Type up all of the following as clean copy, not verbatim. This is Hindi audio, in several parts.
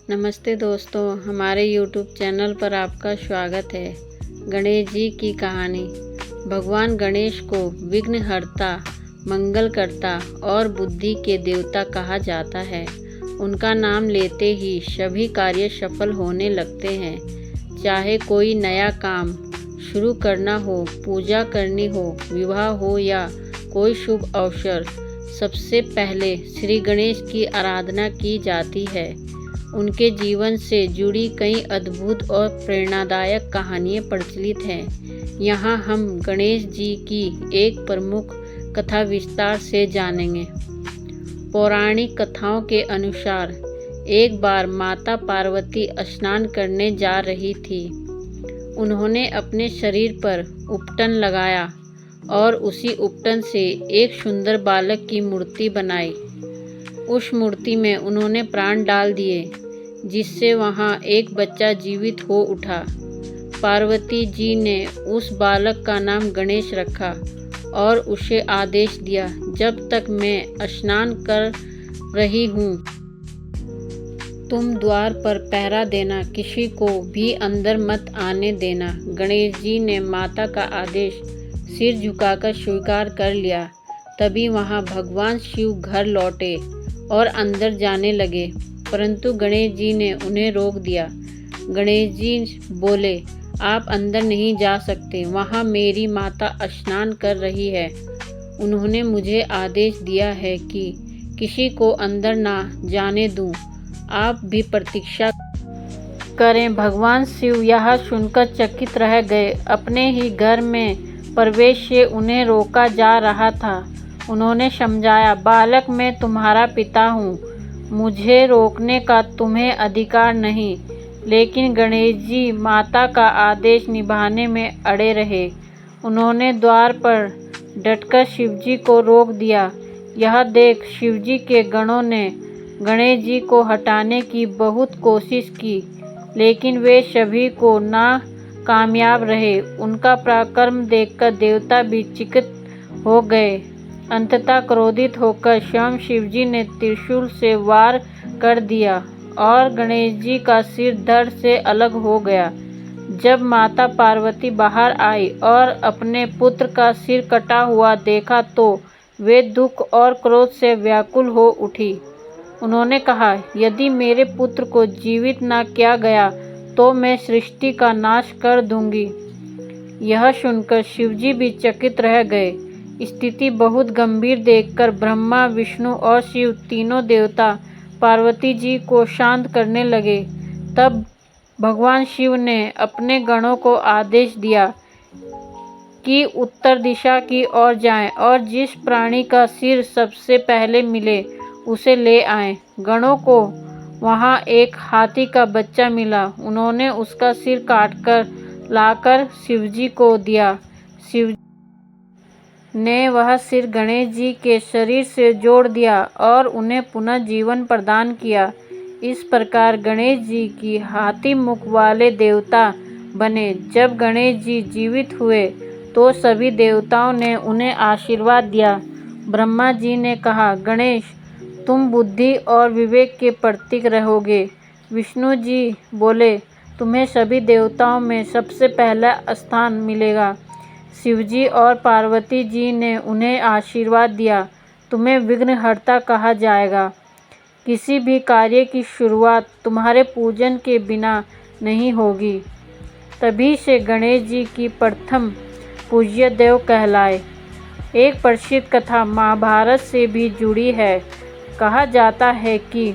नमस्ते दोस्तों, हमारे YouTube चैनल पर आपका स्वागत है। गणेश जी की कहानी। भगवान गणेश को विघ्नहर्ता, मंगलकर्ता और बुद्धि के देवता कहा जाता है। उनका नाम लेते ही सभी कार्य सफल होने लगते हैं। चाहे कोई नया काम शुरू करना हो, पूजा करनी हो, विवाह हो या कोई शुभ अवसर, सबसे पहले श्री गणेश की आराधना की जाती है। उनके जीवन से जुड़ी कई अद्भुत और प्रेरणादायक कहानियाँ प्रचलित हैं। यहाँ हम गणेश जी की एक प्रमुख कथा विस्तार से जानेंगे। पौराणिक कथाओं के अनुसार एक बार माता पार्वती स्नान करने जा रही थी। उन्होंने अपने शरीर पर उपटन लगाया और उसी उपटन से एक सुंदर बालक की मूर्ति बनाई। उस मूर्ति में उन्होंने प्राण डाल दिए, जिससे वहां एक बच्चा जीवित हो उठा। पार्वती जी ने उस बालक का नाम गणेश रखा और उसे आदेश दिया, जब तक मैं स्नान कर रही हूँ, तुम द्वार पर पहरा देना, किसी को भी अंदर मत आने देना। गणेश जी ने माता का आदेश सिर झुकाकर स्वीकार कर लिया। तभी वहां भगवान शिव घर लौटे और अंदर जाने लगे, परंतु गणेश जी ने उन्हें रोक दिया। गणेश जी बोले, आप अंदर नहीं जा सकते, वहां मेरी माता स्नान कर रही है। उन्होंने मुझे आदेश दिया है कि किसी को अंदर ना जाने दूं, आप भी प्रतीक्षा करें। भगवान शिव यह सुनकर चकित रह गए। अपने ही घर में प्रवेश से उन्हें रोका जा रहा था। उन्होंने समझाया, बालक मैं तुम्हारा पिता हूँ, मुझे रोकने का तुम्हें अधिकार नहीं। लेकिन गणेश जी माता का आदेश निभाने में अड़े रहे। उन्होंने द्वार पर डटकर शिवजी को रोक दिया। यह देख शिवजी के गणों ने गणेश जी को हटाने की बहुत कोशिश की, लेकिन वे सभी को नाकामयाब रहे। उनका पराक्रम देखकर देवता भी चकित हो गए। अंततः क्रोधित होकर स्वयं शिवजी ने त्रिशूल से वार कर दिया और गणेश जी का सिर धड़ से अलग हो गया। जब माता पार्वती बाहर आई और अपने पुत्र का सिर कटा हुआ देखा तो वे दुख और क्रोध से व्याकुल हो उठी। उन्होंने कहा, यदि मेरे पुत्र को जीवित न किया गया तो मैं सृष्टि का नाश कर दूंगी। यह सुनकर शिवजी भी चकित रह गए। स्थिति बहुत गंभीर देखकर ब्रह्मा, विष्णु और शिव तीनों देवता पार्वती जी को शांत करने लगे। तब भगवान शिव ने अपने गणों को आदेश दिया कि उत्तर दिशा की ओर जाएं और जिस प्राणी का सिर सबसे पहले मिले उसे ले आएं। गणों को वहां एक हाथी का बच्चा मिला। उन्होंने उसका सिर काटकर लाकर शिवजी को दिया। शिव ने वह सिर गणेश जी के शरीर से जोड़ दिया और उन्हें पुनः जीवन प्रदान किया। इस प्रकार गणेश जी की हाथी मुख वाले देवता बने। जब गणेश जी जीवित हुए तो सभी देवताओं ने उन्हें आशीर्वाद दिया। ब्रह्मा जी ने कहा, गणेश तुम बुद्धि और विवेक के प्रतीक रहोगे। विष्णु जी बोले, तुम्हें सभी देवताओं में सबसे पहला स्थान मिलेगा। शिवजी और पार्वती जी ने उन्हें आशीर्वाद दिया, तुम्हें विघ्नहर्ता कहा जाएगा। किसी भी कार्य की शुरुआत तुम्हारे पूजन के बिना नहीं होगी। तभी से गणेश जी की प्रथम पूज्य देव कहलाए। एक प्रसिद्ध कथा महाभारत से भी जुड़ी है। कहा जाता है कि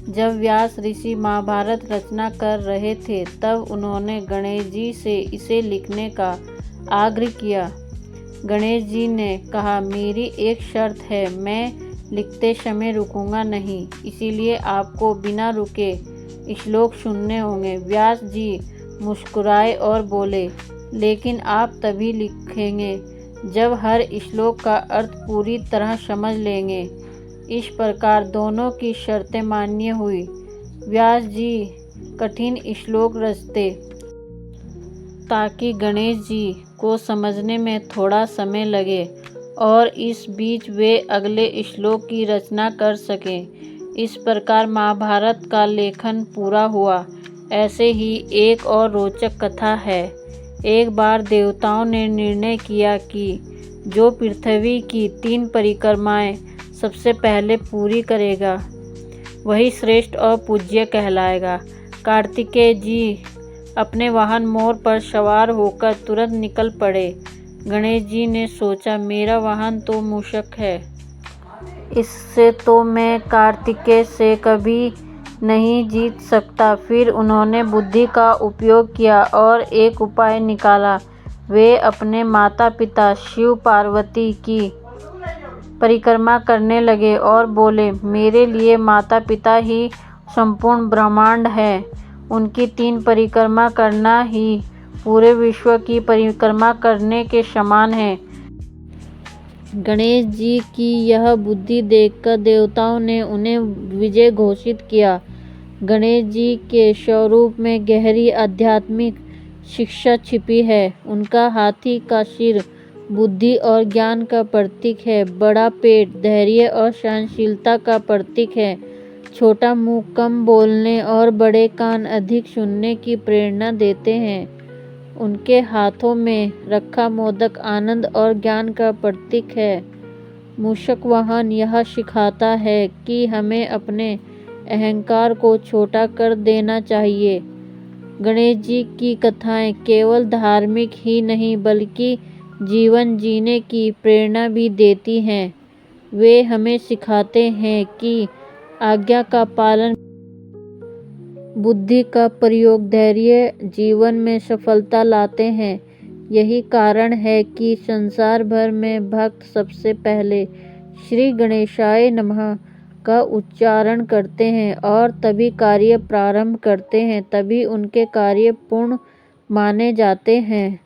जब व्यास ऋषि महाभारत रचना कर रहे थे, तब उन्होंने गणेश जी से इसे लिखने का आग्रह किया। गणेश जी ने कहा, मेरी एक शर्त है, मैं लिखते समय रुकूंगा नहीं, इसीलिए आपको बिना रुके श्लोक सुनने होंगे। व्यास जी मुस्कुराए और बोले, लेकिन आप तभी लिखेंगे जब हर श्लोक का अर्थ पूरी तरह समझ लेंगे। इस प्रकार दोनों की शर्तें मान्य हुई। व्यास जी कठिन श्लोक रचते ताकि गणेश जी को समझने में थोड़ा समय लगे और इस बीच वे अगले श्लोक की रचना कर सकें। इस प्रकार महाभारत का लेखन पूरा हुआ। ऐसे ही एक और रोचक कथा है। एक बार देवताओं ने निर्णय किया कि जो पृथ्वी की 3 परिक्रमाएं सबसे पहले पूरी करेगा वही श्रेष्ठ और पूज्य कहलाएगा। कार्तिकेय जी अपने वाहन मोर पर सवार होकर तुरंत निकल पड़े। गणेश जी ने सोचा, मेरा वाहन तो मूषक है, इससे तो मैं कार्तिकेय से कभी नहीं जीत सकता। फिर उन्होंने बुद्धि का उपयोग किया और एक उपाय निकाला। वे अपने माता पिता शिव पार्वती की परिक्रमा करने लगे और बोले, मेरे लिए माता पिता ही संपूर्ण ब्रह्मांड है। उनकी 3 परिक्रमा करना ही पूरे विश्व की परिक्रमा करने के समान है। गणेश जी की यह बुद्धि देखकर देवताओं ने उन्हें विजय घोषित किया। गणेश जी के स्वरूप में गहरी आध्यात्मिक शिक्षा छिपी है। उनका हाथी का सिर बुद्धि और ज्ञान का प्रतीक है। बड़ा पेट धैर्य और सहनशीलता का प्रतीक है। छोटा मुंह कम बोलने और बड़े कान अधिक सुनने की प्रेरणा देते हैं। उनके हाथों में रखा मोदक आनंद और ज्ञान का प्रतीक है। मूषक वाहन यह सिखाता है कि हमें अपने अहंकार को छोटा कर देना चाहिए। गणेश जी की कथाएं केवल धार्मिक ही नहीं बल्कि जीवन जीने की प्रेरणा भी देती हैं। वे हमें सिखाते हैं कि आज्ञा का पालन, बुद्धि का प्रयोग, धैर्य जीवन में सफलता लाते हैं। यही कारण है कि संसार भर में भक्त सबसे पहले श्री गणेशाय नमः का उच्चारण करते हैं और तभी कार्य प्रारंभ करते हैं, तभी उनके कार्य पूर्ण माने जाते हैं।